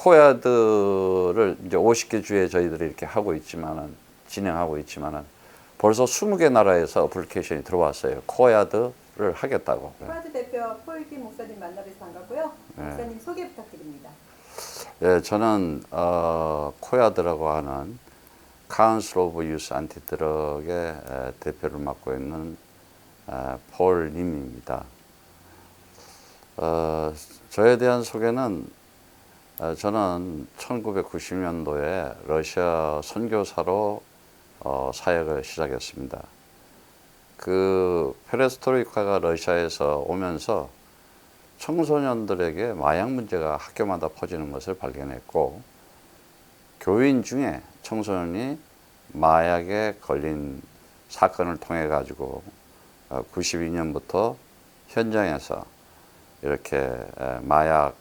코야드를 이제 50개 주에 저희들이 이렇게 하고 있지만은, 진행하고 있지만은, 벌써 20개 나라에서 어플리케이션이 들어왔어요. 코야드를 하겠다고. 코야드 대표 폴김 목사님 만나뵈서 반갑고요. 목사님 소개 부탁드립니다. 예, 저는 코야드라고 하는 Council of Youth Anti-Drug의 대표를 맡고 있는 폴 님입니다. 저에 대한 소개는 저는 1990년도에 러시아 선교사로 사역을 시작했습니다. 그 페레스트로이카가 러시아에서 오면서 청소년들에게 마약 문제가 학교마다 퍼지는 것을 발견했고, 교인 중에 청소년이 마약에 걸린 사건을 통해 가지고 92년부터 현장에서 이렇게 마약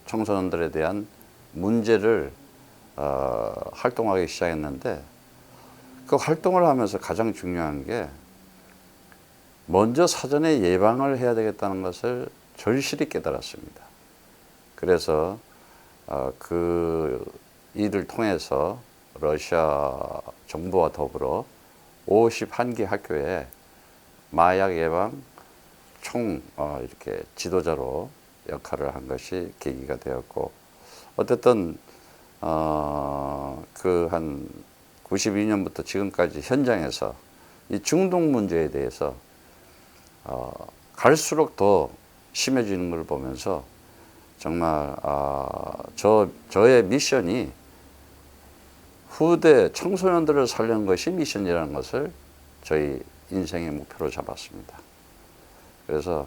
청소년들에 대한 문제를 활동하기 시작했는데, 그 활동을 하면서 가장 중요한 게 먼저 사전에 예방을 해야 되겠다는 것을 절실히 깨달았습니다. 그래서 그 일을 통해서 러시아 정부와 더불어 51개 학교에 마약 예방 총 이렇게 지도자로 역할을 한 것이 계기가 되었고, 어쨌든 그 한 92년부터 지금까지 현장에서 이 중독 문제에 대해서 갈수록 더 심해지는 걸 보면서 정말 저의 미션이 후대 청소년들을 살리는 것이 미션이라는 것을 저희 인생의 목표로 잡았습니다. 그래서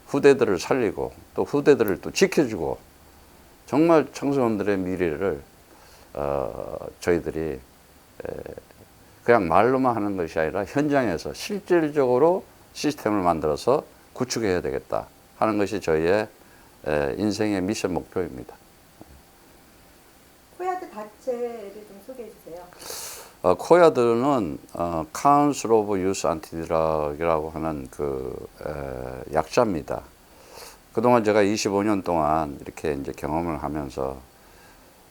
후대들을 살리고 또 후대들을 또 지켜주고, 정말 청소년들의 미래를 저희들이 그냥 말로만 하는 것이 아니라 현장에서 실질적으로 시스템을 만들어서 구축해야 되겠다 하는 것이 저희의 인생의 미션 목표입니다. 코야드 자체를 좀 소개해 주세요. 코야드는 Council of Youth Anti-Drug이라고 하는 그 약자입니다. 그동안 제가 25년 동안 이렇게 이제 경험을 하면서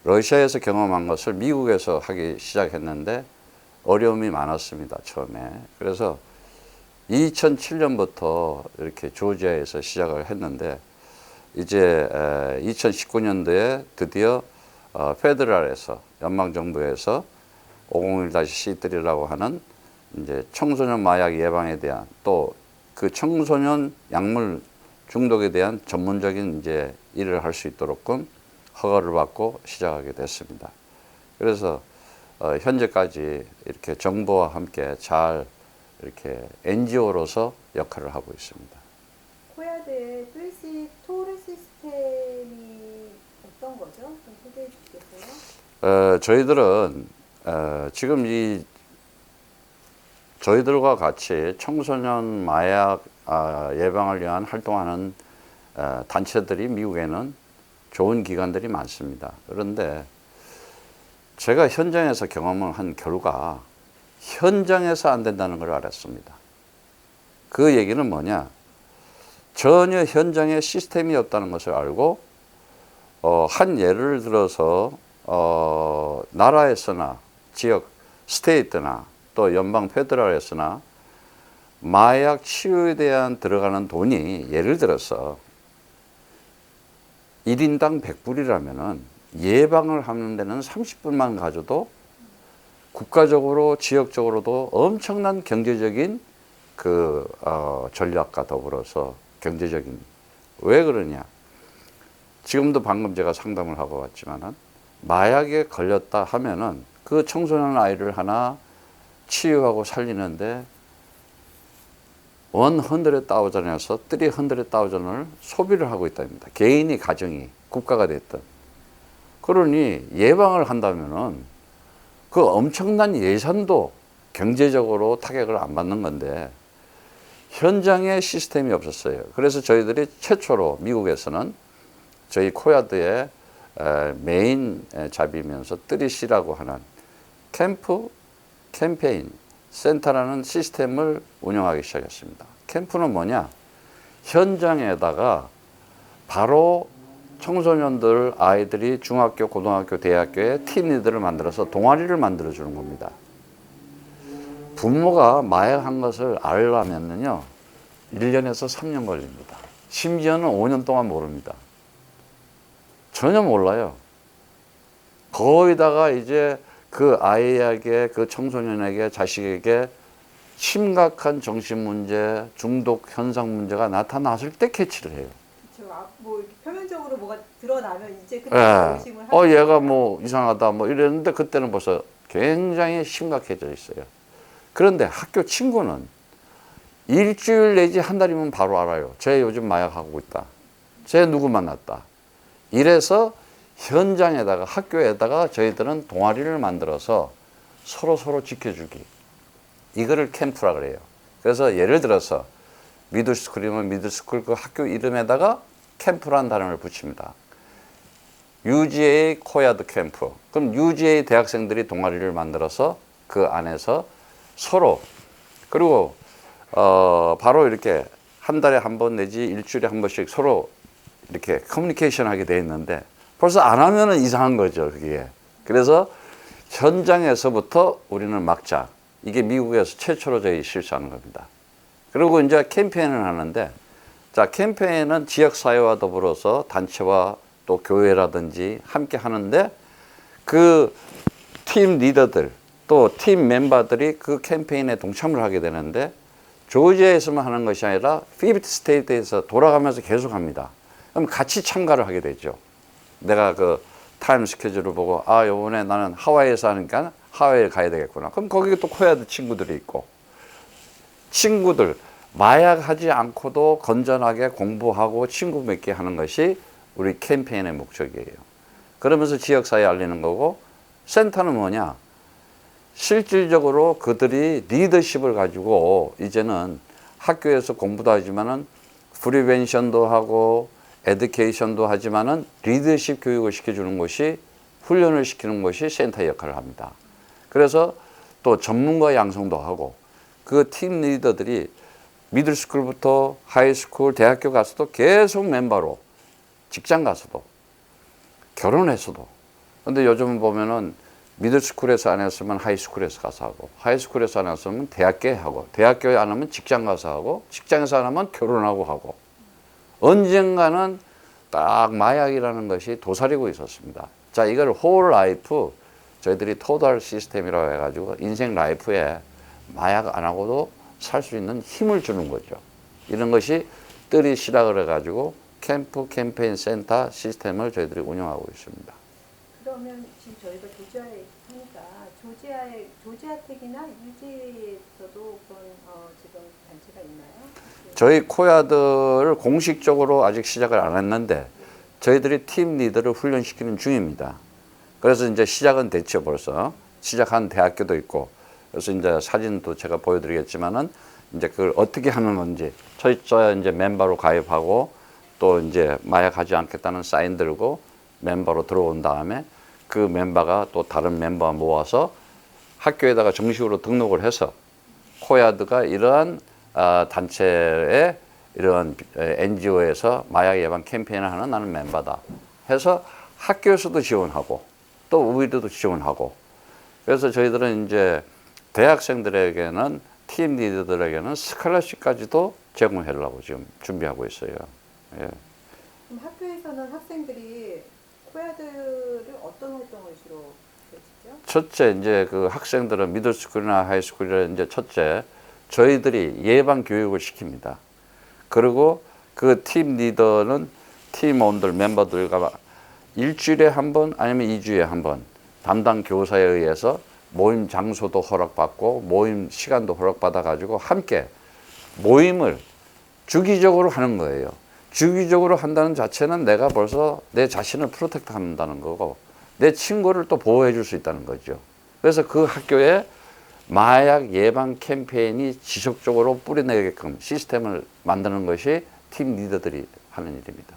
러시아에서 경험한 것을 미국에서 하기 시작했는데 어려움이 많았습니다, 처음에. 그래서 2007년부터 이렇게 조지아에서 시작을 했는데, 이제 2019년도에 드디어 페더럴에서, 연방정부에서 501-C3라고 하는 이제 청소년 마약 예방에 대한, 또 그 청소년 약물 중독에 대한 전문적인 이제 일을 할 수 있도록끔 허가를 받고 시작하게 됐습니다. 그래서 현재까지 이렇게 정부와 함께 잘 이렇게 NGO로서 역할을 하고 있습니다. 코야드의 토르 시스템이 어떤 거죠? 좀 소개해 주시겠어요? 저희들은 지금 저희들과 같이 청소년 마약 예방을 위한 활동하는 단체들이 미국에는 좋은 기관들이 많습니다. 그런데 제가 현장에서 경험을 한 결과 현장에서 안 된다는 걸 알았습니다. 그 얘기는 뭐냐? 전혀 현장에 시스템이 없다는 것을 알고 한 예를 들어서 나라에서나 지역 스테이트나 또 연방 페더럴에서나 마약 치유에 대한 들어가는 돈이 예를 들어서 1인당 100불이라면은 예방을 하는 데는 30불만 가져도 국가적으로 지역적으로도 엄청난 경제적인 그 전략과 더불어서 경제적인, 왜 그러냐? 지금도 방금 제가 상담을 하고 왔지만은 마약에 걸렸다 하면은 그 청소년 아이를 하나 치유하고 살리는데 100,000에서 300,000을 소비를 하고 있답니다. 개인이, 가정이, 국가가 됐든. 그러니 예방을 한다면은 그 엄청난 예산도 경제적으로 타격을 안 받는 건데 현장에 시스템이 없었어요. 그래서 저희들이 최초로 미국에서는 저희 코야드의 메인 잡이면서 3C라고 하는 캠프, 캠페인, 센터라는 시스템을 운영하기 시작했습니다. 캠프는 뭐냐? 현장에다가 바로 청소년들, 아이들이 중학교, 고등학교, 대학교에 팀 리더를 만들어서 동아리를 만들어 주는 겁니다. 부모가 마약한 것을 알려면요 1년에서 3년 걸립니다. 심지어는 5년 동안 모릅니다. 전혀 몰라요. 거기다가 이제 그 아이에게, 그 청소년에게, 자식에게 심각한 정신문제, 중독 현상 문제가 나타났을 때 캐치를 해요. 그렇죠. 뭐 이렇게 표면적으로 뭐가 드러나면 이제 그때 예. 의심을 하는 얘가 뭐 이상하다 뭐 이랬는데 그때는 벌써 굉장히 심각해져 있어요. 그런데 학교 친구는 일주일 내지 한 달이면 바로 알아요. 쟤 요즘 마약하고 있다. 쟤 누구 만났다. 이래서 현장에다가 학교에다가 저희들은 동아리를 만들어서 서로 지켜주기. 이거를 캠프라 그래요. 그래서 예를 들어서 미들스쿨이면 미들스쿨 그 학교 이름에다가 캠프라는 단어를 붙입니다. UGA 코야드 캠프. 그럼 UGA 대학생들이 동아리를 만들어서 그 안에서 서로 그리고 바로 이렇게 한 달에 한 번 내지 일주일에 한 번씩 서로 이렇게 커뮤니케이션 하게 돼 있는데 벌써 안 하면은 이상한 거죠, 그게. 그래서 현장에서부터 우리는 막자. 이게 미국에서 최초로 저희 실시하는 겁니다. 그리고 이제 캠페인을 하는데 자, 캠페인은 지역사회와 더불어서 단체와 또 교회라든지 함께 하는데 그 팀 리더들 또 팀 멤버들이 그 캠페인에 동참을 하게 되는데 조지아에서만 하는 것이 아니라 50스테이트에서 돌아가면서 계속 합니다. 그럼 같이 참가를 하게 되죠. 내가 그 타임 스케줄을 보고 요번에 나는 하와이에서 하니까 하와이에 가야 되겠구나. 그럼 거기 또 코야드 친구들이 있고 친구들 마약하지 않고도 건전하게 공부하고 친구 맺게 하는 것이 우리 캠페인의 목적이에요. 그러면서 지역사회에 알리는 거고 센터는 뭐냐? 실질적으로 그들이 리더십을 가지고 이제는 학교에서 공부도 하지만은 프리벤션도 하고 에듀케이션도 하지만은 리더십 교육을 시켜주는 것이 훈련을 시키는 것이 센터의 역할을 합니다. 그래서 또 전문가 양성도 하고 그 팀 리더들이 미들스쿨부터 하이스쿨, 대학교 가서도 계속 멤버로 직장 가서도 결혼해서도 근데 요즘 보면은 미들스쿨에서 안 했으면 하이스쿨에서 가서 하고 하이스쿨에서 안 했으면 대학교에 하고 대학교에 안 하면 직장 가서 하고 직장에서 안 하면 결혼하고 하고 언젠가는 딱 마약이라는 것이 도사리고 있었습니다. 자, 이걸 홀 라이프 저희들이 토달 시스템이라고 해가지고 인생 라이프에 마약 안 하고도 살 수 있는 힘을 주는 거죠. 이런 것이 뜰이 시작을 해가지고 캠프 캠페인 센터 시스템을 저희들이 운영하고 있습니다. 그러면 지금 저희가 조지아에 하니까 조지아텍이나 UGA에서도 그런 지금 단체가 있나요? 저희 코야드를 공식적으로 아직 시작을 안 했는데 저희들이 팀 리더를 훈련시키는 중입니다. 그래서 이제 시작은 됐죠, 벌써. 시작한 대학교도 있고. 그래서 이제 사진도 제가 보여드리겠지만은 이제 그걸 어떻게 하는 건지 저희 이제 멤버로 가입하고 또 이제 마약하지 않겠다는 사인 들고 멤버로 들어온 다음에 그 멤버가 또 다른 멤버 모아서 학교에다가 정식으로 등록을 해서 코야드가 이러한 단체의 이런 NGO에서 마약 예방 캠페인을 하는 나는 멤버다 해서 학교에서도 지원하고 또 우리도 지원하고 그래서 저희들은 이제 대학생들에게는 팀 리더들에게는 스칼러십까지도 제공하려고 지금 준비하고 있어요. 예. 그럼 학교에서는 학생들이 코야드를 어떤 활동을 주로 해주죠? 첫째 이제 그 학생들은 미들스쿨이나 하이스쿨이나 이제 첫째 저희들이 예방 교육을 시킵니다. 그리고 그 팀 리더는 팀원들 멤버들과 일주일에 한 번 아니면 2주에 한 번 담당 교사에 의해서 모임 장소도 허락받고 모임 시간도 허락받아 가지고 함께 모임을 주기적으로 하는 거예요. 주기적으로 한다는 자체는 내가 벌써 내 자신을 프로텍트 한다는 거고 내 친구를 또 보호해 줄 수 있다는 거죠. 그래서 그 학교에 마약 예방 캠페인이 지속적으로 뿌리내게끔 시스템을 만드는 것이 팀 리더들이 하는 일입니다.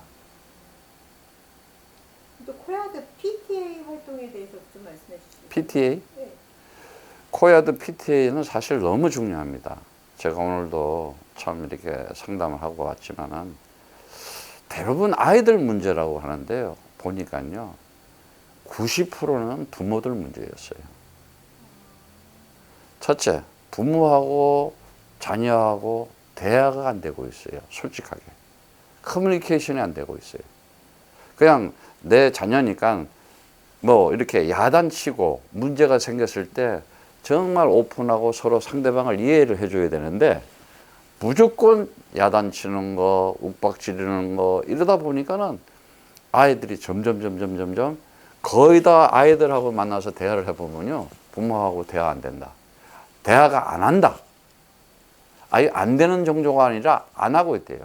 또 코야드 PTA 활동에 대해서 좀 말씀해 주시죠. PTA? 네. 코야드 PTA는 사실 너무 중요합니다. 제가 오늘도 참 이렇게 상담을 하고 왔지만은 대부분 아이들 문제라고 하는데요. 보니까요. 90%는 부모들 문제였어요. 첫째, 부모하고 자녀하고 대화가 안 되고 있어요. 솔직하게. 커뮤니케이션이 안 되고 있어요. 그냥 내 자녀니까 뭐 이렇게 야단치고 문제가 생겼을 때 정말 오픈하고 서로 상대방을 이해를 해줘야 되는데 무조건 야단치는 거, 욱박지르는 거 이러다 보니까는 아이들이 점점 거의 다 아이들하고 만나서 대화를 해보면요. 부모하고 대화 안 된다. 대화가 안 한다. 아예 안 되는 정도가 아니라 안 하고 있대요.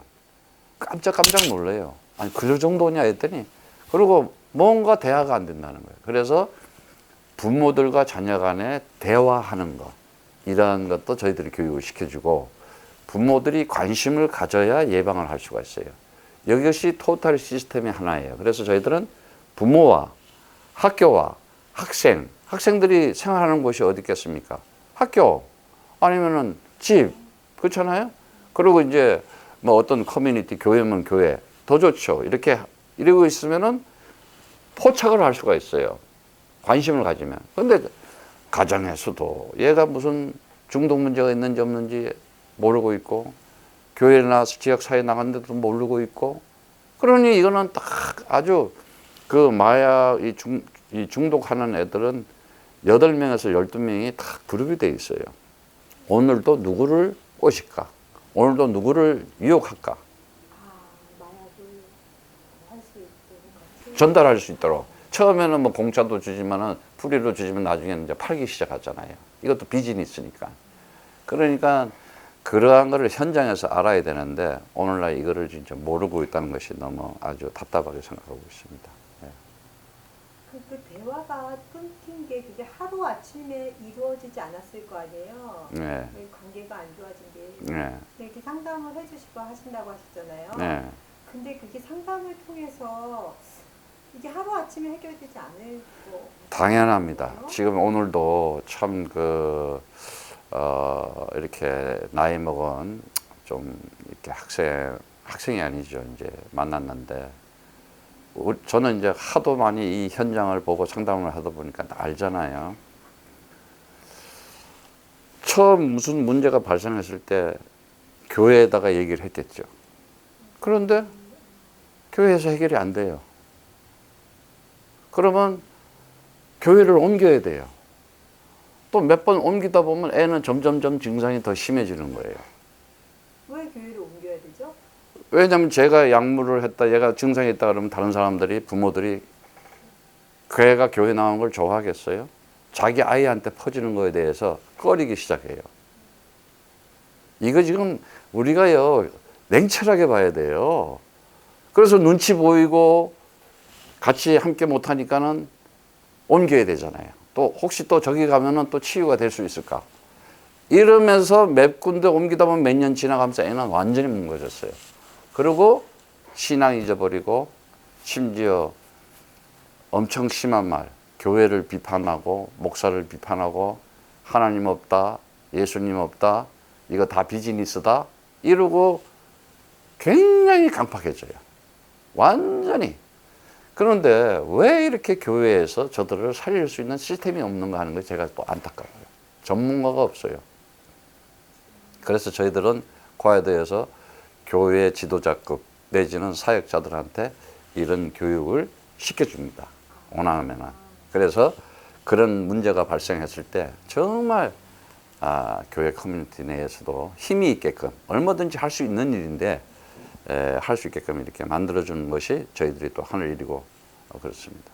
깜짝 놀래요. 아니 그 정도냐 했더니 그리고 뭔가 대화가 안 된다는 거예요. 그래서 부모들과 자녀 간에 대화하는 것 이러한 것도 저희들이 교육을 시켜주고 부모들이 관심을 가져야 예방을 할 수가 있어요. 이것이 토탈 시스템의 하나예요. 그래서 저희들은 부모와 학교와 학생들이 생활하는 곳이 어디 있겠습니까? 학교 아니면은 집 그렇잖아요. 그리고 이제 뭐 어떤 커뮤니티 교회면 교회 더 좋죠. 이렇게 이러고 있으면은 포착을 할 수가 있어요. 관심을 가지면. 근데 가정에서도 얘가 무슨 중독 문제가 있는지 없는지 모르고 있고 교회나 지역 사회 나갔는데도 모르고 있고 그러니 이거는 딱 아주 그 마약 이 중독하는 애들은 8명에서 12명이 다 그룹이 돼 있어요. 오늘도 누구를 꼬실까? 오늘도 누구를 유혹할까? 마약을 할 수 있도록 전달할 수 있도록. 처음에는 뭐 공짜도 주지만은 프리로 주지만 나중에는 이제 팔기 시작하잖아요. 이것도 비즈니스니까. 그러니까 그러한 거를 현장에서 알아야 되는데 오늘날 이거를 진짜 모르고 있다는 것이 너무 아주 답답하게 생각하고 있습니다. 예. 그 대화가 끊긴 게 그게 하루 아침에 이루어지지 않았을 거 아니에요. 네. 관계가 안 좋아진 게. 네. 이렇게 상담을 해주시고 하신다고 하셨잖아요. 네. 근데 그게 상담을 통해서 이게 하루 아침에 해결되지 않을 거. 당연합니다. 지금 오늘도 참 이렇게 나이 먹은 좀 이렇게 학생이 아니죠. 이제 만났는데 저는 이제 하도 많이 이 현장을 보고 상담을 하다 보니까 알잖아요. 처음 무슨 문제가 발생했을 때 교회에다가 얘기를 했겠죠. 그런데 교회에서 해결이 안 돼요. 그러면 교회를 옮겨야 돼요. 또 몇 번 옮기다 보면 애는 점점점 증상이 더 심해지는 거예요. 왜 교회를 옮겨야 되죠? 왜냐하면 제가 약물을 했다, 얘가 증상이 있다 그러면 다른 사람들이, 부모들이 그 애가 교회 나온 걸 좋아하겠어요? 자기 아이한테 퍼지는 거에 대해서 꺼리기 시작해요. 이거 지금 우리가요, 냉철하게 봐야 돼요. 그래서 눈치 보이고 같이 함께 못하니까는 옮겨야 되잖아요. 또 혹시 또 저기 가면은 또 치유가 될 수 있을까? 이러면서 몇 군데 옮기다 보면 몇 년 지나가면서 애는 완전히 뭉개졌어요. 그리고 신앙 잊어버리고 심지어 엄청 심한 말, 교회를 비판하고 목사를 비판하고 하나님 없다, 예수님 없다, 이거 다 비즈니스다 이러고 굉장히 강팍해져요. 완전히. 그런데 왜 이렇게 교회에서 저들을 살릴 수 있는 시스템이 없는가 하는 게 제가 또 안타까워요. 전문가가 없어요. 그래서 저희들은 과외도에서 교회 지도자급 내지는 사역자들한테 이런 교육을 시켜줍니다. 원하면은. 그래서 그런 문제가 발생했을 때 정말 교회 커뮤니티 내에서도 힘이 있게끔 얼마든지 할 수 있는 일인데 할 수 있게끔 이렇게 만들어주는 것이 저희들이 또 하는 일이고 그렇습니다.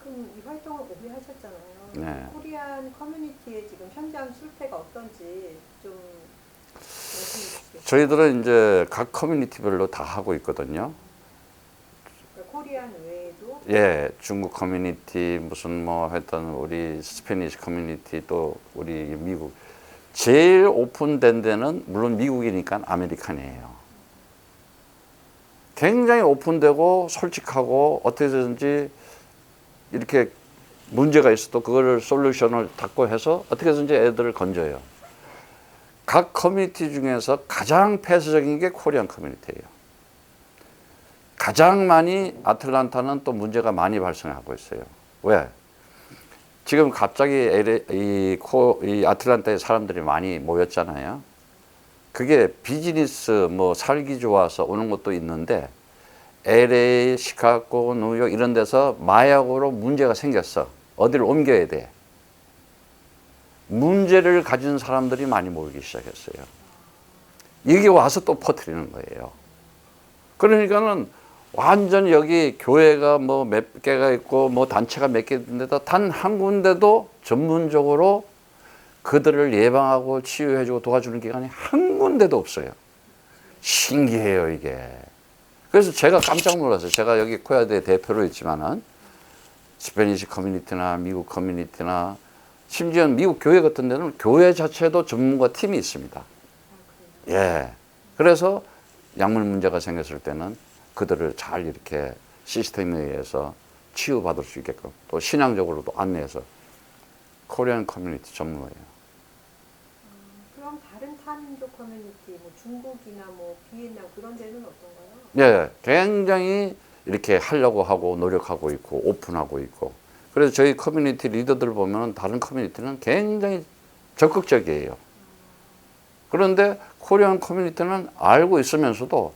그럼 이 활동을 오래 하셨잖아요. 네. 코리안 커뮤니티의 지금 현장 실태가 어떤지 좀 말씀해 주시겠어요? 저희들은 이제 각 커뮤니티별로 다 하고 있거든요. 그러니까 코리안 외에도 예, 중국 커뮤니티 무슨 뭐 했던 우리 스페니시 커뮤니티 또 우리 미국 제일 오픈된 데는 물론 미국이니까 아메리칸이에요. 굉장히 오픈되고 솔직하고 어떻게든지 이렇게 문제가 있어도 그거를 솔루션을 닦고 해서 어떻게든지 애들을 건져요. 각 커뮤니티 중에서 가장 폐쇄적인 게 코리안 커뮤니티예요. 가장 많이 아틀란타는 또 문제가 많이 발생하고 있어요. 왜? 지금 갑자기 이 아틀란타에 사람들이 많이 모였잖아요. 그게 비즈니스 뭐 살기 좋아서 오는 것도 있는데 LA, 시카고, 뉴욕 이런 데서 마약으로 문제가 생겼어. 어디를 옮겨야 돼. 문제를 가진 사람들이 많이 모이기 시작했어요. 여기 와서 또 퍼뜨리는 거예요. 그러니까는 완전 여기 교회가 뭐 몇 개가 있고 뭐 단체가 몇 개 있는데도 단 한 군데도 전문적으로 그들을 예방하고 치유해주고 도와주는 기관이 한 군데도 없어요. 신기해요, 이게. 그래서 제가 깜짝 놀랐어요. 제가 여기 코야대 대표로 있지만은 스페니시 커뮤니티나 미국 커뮤니티나 심지어 미국 교회 같은 데는 교회 자체도 전문가 팀이 있습니다. 예. 그래서 약물 문제가 생겼을 때는 그들을 잘 이렇게 시스템에 의해서 치유받을 수 있게끔 또 신앙적으로도 안내해서 코리안 커뮤니티 전문가예요. 그럼 다른 타민족 커뮤니티, 뭐 중국이나 뭐 비엔나 그런 데는 어떤가요? 예, 굉장히 이렇게 하려고 하고 노력하고 있고 오픈하고 있고 그래서 저희 커뮤니티 리더들 보면 다른 커뮤니티는 굉장히 적극적이에요. 그런데 코리안 커뮤니티는 알고 있으면서도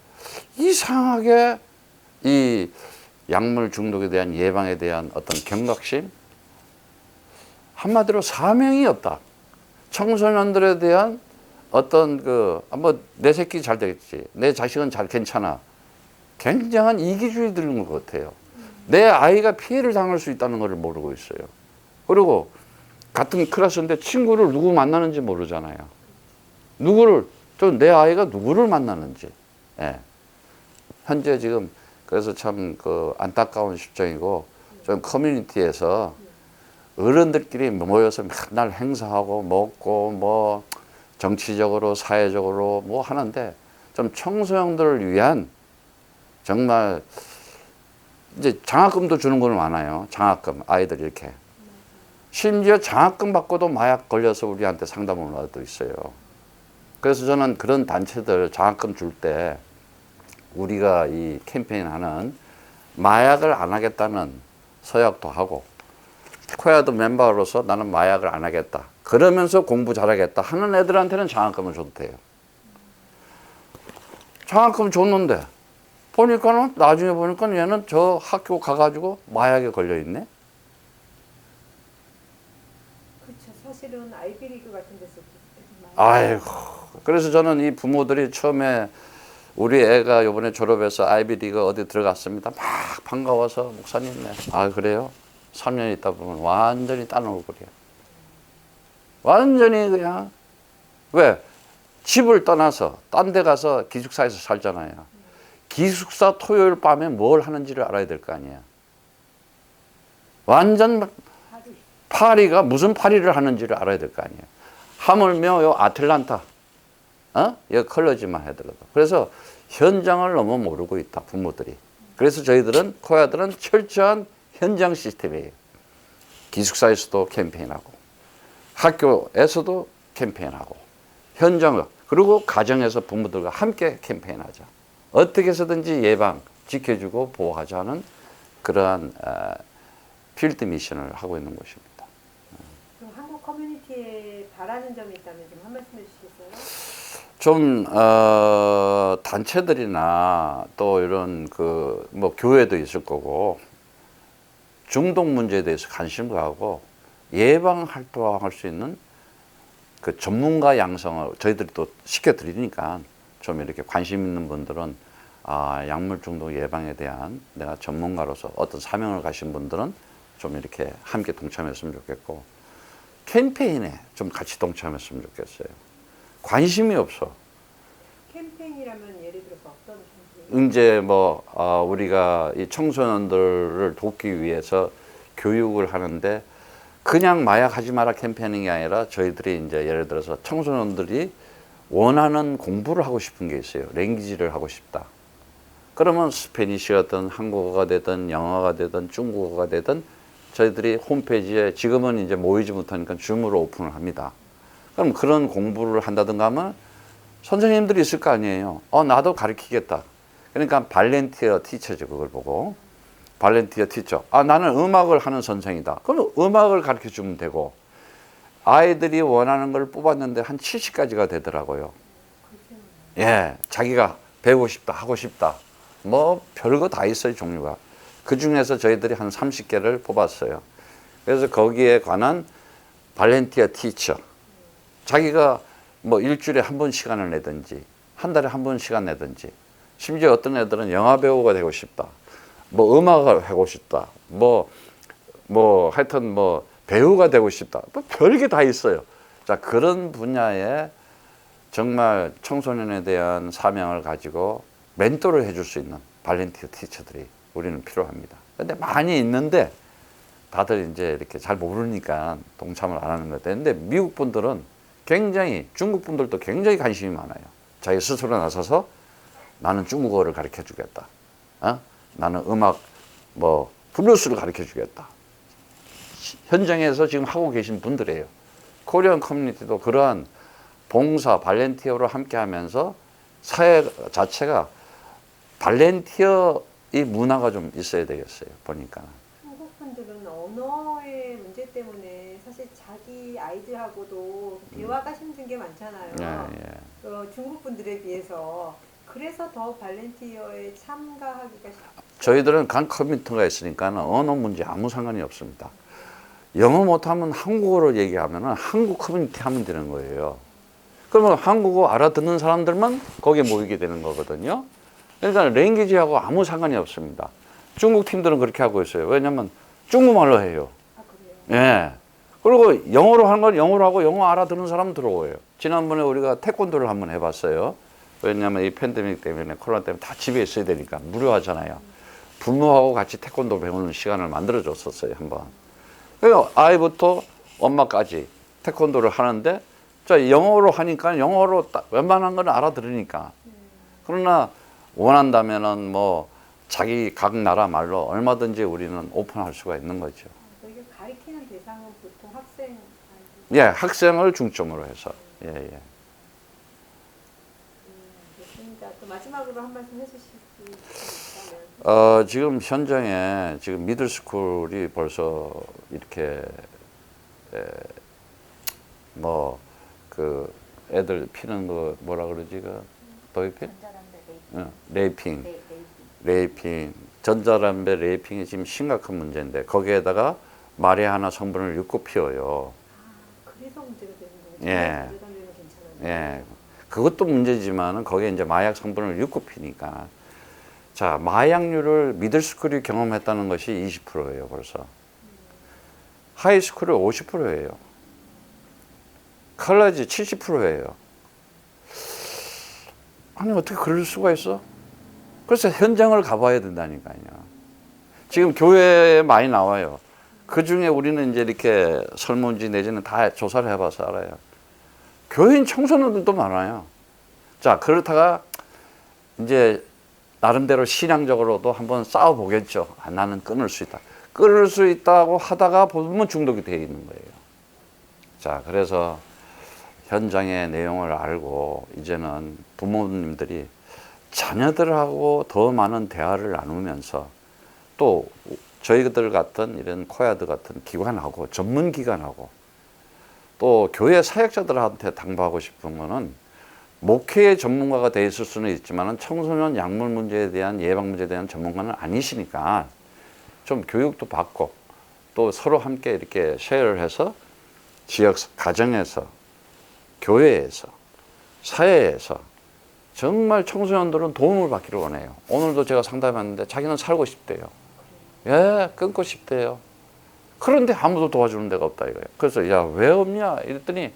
이상하게 이 약물 중독에 대한 예방에 대한 어떤 경각심 한마디로 사명이 없다. 청소년들에 대한 어떤 내 새끼 잘 되겠지. 내 자식은 잘 괜찮아. 굉장한 이기주의 들는 것 같아요. 내 아이가 피해를 당할 수 있다는 것을 모르고 있어요. 그리고 같은 클래스인데 친구를 누구 만나는지 모르잖아요. 내 아이가 누구를 만나는지. 예. 현재 지금 그래서 참 안타까운 실정이고 좀 커뮤니티에서 어른들끼리 모여서 맨날 행사하고 먹고 뭐 정치적으로 사회적으로 뭐 하는데 좀 청소년들을 위한 정말 이제 장학금도 주는 건 많아요. 장학금 아이들 이렇게 심지어 장학금 받고도 마약 걸려서 우리한테 상담 오는 아이도 있어요. 그래서 저는 그런 단체들 장학금 줄 때 우리가 이 캠페인 하는 마약을 안 하겠다는 서약도 하고 코야도 멤버로서 나는 마약을 안 하겠다. 그러면서 공부 잘하겠다 하는 애들한테는 장학금을 줘도 돼요. 장학금 줬는데 나중에 보니까 얘는 저 학교 가가지고 마약에 걸려있네. 그렇죠. 사실은 아이비리그 같은 데서 아이고. 그래서 저는 이 부모들이 처음에 우리 애가 이번에 졸업해서 아이비리그 어디 들어갔습니다. 막 반가워서 목사님 네. 아 그래요? 3년 있다 보면 완전히 딴 얼굴이야. 완전히 그냥 왜? 집을 떠나서 딴 데 가서 기숙사에서 살잖아요. 기숙사 토요일 밤에 뭘 하는지를 알아야 될 거 아니에요. 완전 파리가 무슨 파리를 하는지를 알아야 될 거 아니에요. 하물며 요 아틀란타 여기 컬러지만 하더라도. 그래서 현장을 너무 모르고 있다 부모들이. 그래서 저희들은 코야들은 철저한 현장 시스템이에요. 기숙사에서도 캠페인하고 학교에서도 캠페인하고 현장을 그리고 가정에서 부모들과 함께 캠페인하자. 어떻게 해서든지 예방, 지켜주고 보호하자는 그러한 필드 미션을 하고 있는 곳입니다. 그럼 한국 커뮤니티에 바라는 점이 있다면 좀 한 말씀 해주시겠어요? 좀 단체들이나 또 이런 뭐 교회도 있을 거고 중독 문제에 대해서 관심 가하고 예방 활동할 수 있는 그 전문가 양성을 저희들이 또 시켜드리니까 좀 이렇게 관심 있는 분들은 약물 중독 예방에 대한 내가 전문가로서 어떤 사명을 가신 분들은 좀 이렇게 함께 동참했으면 좋겠고 캠페인에 좀 같이 동참했으면 좋겠어요. 관심이 없어. 캠페인이라면 예를 들어서 어떤 캠페인? 이제 우리가 이 청소년들을 돕기 위해서 교육을 하는데 그냥 마약하지 마라 캠페인이 아니라 저희들이 이제 예를 들어서 청소년들이 원하는 공부를 하고 싶은 게 있어요. 랭귀지를 하고 싶다. 그러면 스페니쉬가든 한국어가 되든 영어가 되든 중국어가 되든 저희들이 홈페이지에 지금은 이제 모이지 못하니까 줌으로 오픈을 합니다. 그럼 그런 공부를 한다든가 하면 선생님들이 있을 거 아니에요. 나도 가르치겠다. 그러니까 발렌티어 티처죠. 그걸 보고. 발렌티어 티처. 아, 나는 음악을 하는 선생이다. 그럼 음악을 가르쳐 주면 되고, 아이들이 원하는 걸 뽑았는데 한 70가지가 되더라고요. 예, 자기가 배우고 싶다, 하고 싶다. 뭐 별거 다 있어요, 종류가. 그 중에서 저희들이 한 30개를 뽑았어요. 그래서 거기에 관한 발렌티어 티처. 자기가 뭐 일주일에 한 번 시간을 내든지, 한 달에 한 번 시간 내든지, 심지어 어떤 애들은 영화 배우가 되고 싶다. 뭐 음악을 하고 싶다. 뭐 하여튼 뭐 배우가 되고 싶다. 뭐 별게 다 있어요. 자, 그런 분야에 정말 청소년에 대한 사명을 가지고 멘토를 해줄 수 있는 발렌티어 티처들이 우리는 필요합니다. 근데 많이 있는데 다들 이제 이렇게 잘 모르니까 동참을 안 하는 것 같아요. 근데 미국 분들은 굉장히, 중국 분들도 굉장히 관심이 많아요. 자기 스스로 나서서 나는 중국어를 가르쳐 주겠다. 나는 음악, 뭐, 블루스를 가르쳐 주겠다. 현장에서 지금 하고 계신 분들이에요. 코리안 커뮤니티도 그러한 봉사, 발렌티어로 함께 하면서 사회 자체가 발렌티어 이 문화가 좀 있어야 되겠어요. 보니까. 한국 분들은 언어의 문제 때문에 사실 자기 아이들하고도 대화가 힘든 게 많잖아요. 중국 분들에 비해서. 그래서 더 발렌티어에 참가하기가 저희들은 간 커뮤니티가 있으니까 언어 문제 아무 상관이 없습니다. 영어 못하면 한국어로 얘기하면 한국 커뮤니티 하면 되는 거예요. 그러면 한국어 알아듣는 사람들만 거기에 모이게 되는 거거든요. 그러니까 랭귀지하고 아무 상관이 없습니다. 중국 팀들은 그렇게 하고 있어요. 왜냐면 중국말로 해요. 그래요? 예. 그리고 영어로 하는 건 영어로 하고 영어 알아듣는 사람 들어오요. 지난번에 우리가 태권도를 한번 해봤어요. 왜냐면 이 팬데믹 때문에, 코로나 때문에 다 집에 있어야 되니까 무료하잖아요. 부모하고 같이 태권도 배우는 시간을 만들어 줬었어요, 한번. 그러니까 아이부터 엄마까지 태권도를 하는데, 자, 영어로 하니까 영어로 웬만한 건 알아들으니까. 그러나 원한다면은 뭐 자기 각 나라 말로 얼마든지 우리는 오픈할 수가 있는 거죠. 이게 가리키는 대상은 보통 학생 예, 학생을 중점으로 해서. 예, 예. 됐습니다. 또 마지막으로 한 말씀 해주실 수 있다면. 지금 현장에 지금 미들스쿨이 벌써 이렇게 뭐 그 애들 피는 거 뭐라 그러지, 그 도입핀? 레이핑. 레이핑. 전자담배 레이핑이 지금 심각한 문제인데 거기에다가 마리아나 성분을 엮고 피워요. 그래서 문제가 되는 거죠. 예. 전자담배는 괜찮아요. 예. 그것도 문제지만은 거기에 이제 마약 성분을 엮고 피니까. 자, 마약류를 미들스쿨이 경험했다는 것이 20%예요, 벌써. 하이스쿨이 50%예요. 컬러지 70%예요. 아니, 어떻게 그럴 수가 있어? 그래서 현장을 가봐야 된다니까요. 지금 교회에 많이 나와요. 그 중에 우리는 이제 이렇게 설문지 내지는 다 조사를 해봐서 알아요. 교회인 청소년들도 많아요. 자, 그렇다가 이제 나름대로 신앙적으로도 한번 싸워보겠죠. 아, 나는 끊을 수 있다. 끊을 수 있다고 하다가 보면 중독이 되어 있는 거예요. 자, 그래서 현장의 내용을 알고 이제는 부모님들이 자녀들하고 더 많은 대화를 나누면서 또 저희들 같은 이런 코야드 같은 기관하고 전문 기관하고 또 교회 사역자들한테 당부하고 싶은 거는 목회의 전문가가 돼 있을 수는 있지만 청소년 약물 문제에 대한 예방 문제에 대한 전문가는 아니시니까 좀 교육도 받고 또 서로 함께 이렇게 쉐어를 해서 지역 가정에서 교회에서 사회에서 정말 청소년들은 도움을 받기를 원해요. 오늘도 제가 상담했는데 자기는 살고 싶대요. 예, 끊고 싶대요. 그런데 아무도 도와주는 데가 없다 이거예요. 그래서 야, 왜 없냐 이랬더니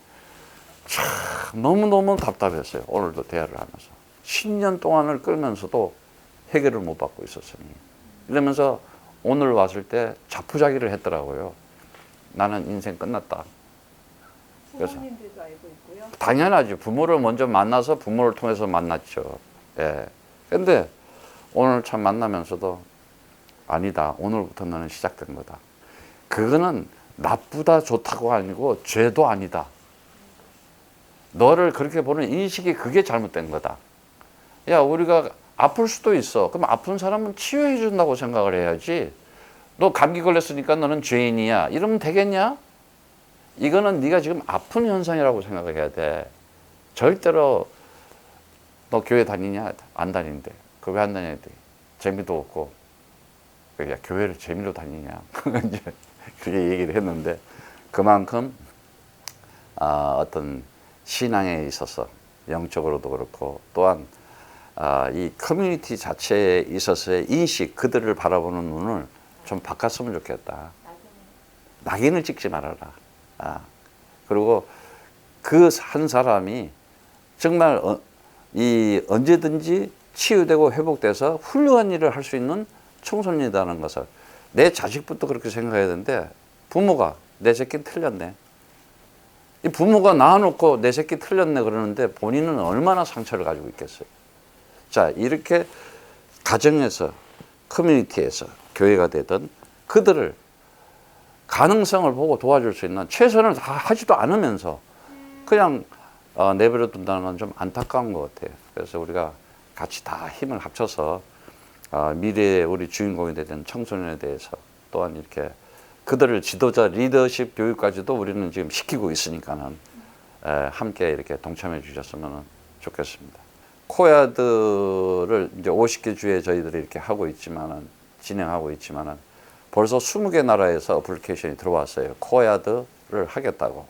참 너무너무 답답했어요. 오늘도 대화를 하면서 10년 동안을 끌면서도 해결을 못 받고 있었으니 이러면서 오늘 왔을 때 자포자기를 했더라고요. 나는 인생 끝났다. 그래서 부모님들도 알고 있고요. 당연하죠. 부모를 먼저 만나서 부모를 통해서 만났죠. 예. 근데 오늘 참 만나면서도 아니다. 오늘부터 너는 시작된 거다. 그거는 나쁘다 좋다고 아니고 죄도 아니다. 너를 그렇게 보는 인식이 그게 잘못된 거다. 야, 우리가 아플 수도 있어. 그럼 아픈 사람은 치유해 준다고 생각을 해야지. 너 감기 걸렸으니까 너는 죄인이야. 이러면 되겠냐? 이거는 네가 지금 아픈 현상이라고 생각을 해야 돼. 절대로 너 교회 다니냐? 안 다니는데. 그 왜 안 다녀야 돼? 재미도 없고. 야, 교회를 재미로 다니냐? 이제 그렇게 얘기를 했는데 그만큼 어떤 신앙에 있어서 영적으로도 그렇고 또한 이 커뮤니티 자체에 있어서의 인식, 그들을 바라보는 눈을 좀 바꿨으면 좋겠다. 낙인을 찍지 말아라. 그리고 그 한 사람이 정말 언제든지 치유되고 회복돼서 훌륭한 일을 할 수 있는 청소년이라는 것을 내 자식부터 그렇게 생각해야 되는데 부모가 내 새끼는 틀렸네. 이 부모가 낳아놓고 내 새끼 틀렸네 그러는데 본인은 얼마나 상처를 가지고 있겠어요. 자, 이렇게 가정에서 커뮤니티에서 교회가 되든 그들을 가능성을 보고 도와줄 수 있는 최선을 다 하지도 않으면서 그냥 내버려 둔다는 건 좀 안타까운 것 같아요. 그래서 우리가 같이 다 힘을 합쳐서 미래의 우리 주인공이 되는 청소년에 대해서 또한 이렇게 그들을 지도자 리더십 교육까지도 우리는 지금 시키고 있으니까는 함께 이렇게 동참해 주셨으면 좋겠습니다. 코야드를 이제 50개 주에 저희들이 이렇게 하고 있지만은 진행하고 있지만은 벌써 20개 나라에서 어플리케이션이 들어왔어요. 코야드를 하겠다고.